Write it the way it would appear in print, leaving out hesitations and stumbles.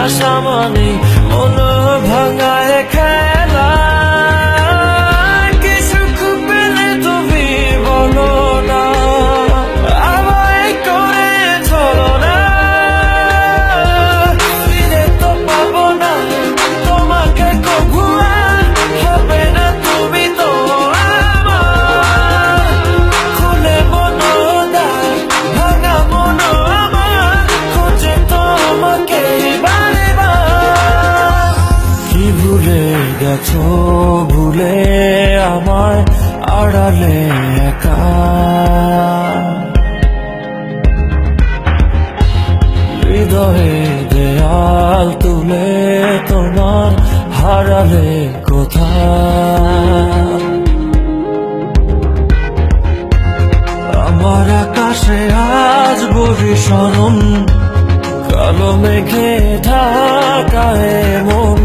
ভালোবাসা মানে মন ভাঙায় খেলা। কি সুখ পেলে তুমি বলো না, আমায় করে চলো না। ফিরে তো পাবো না তোমাকে কভু আর, হবে না তুমি তো আমার। খুলে মন দ্বার, ভাঙা মন আমার, খোঁজে তোমাকে বারে বার। কি ভুলে গেছো ভুলে আমায় আড়ালে একা, হৃদয়ে দেয়াল তুলে তোমার হারালে কোথায়। আমার আকাশে আজ বরিশরণ, কালো মেঘে ঢাকায় মন।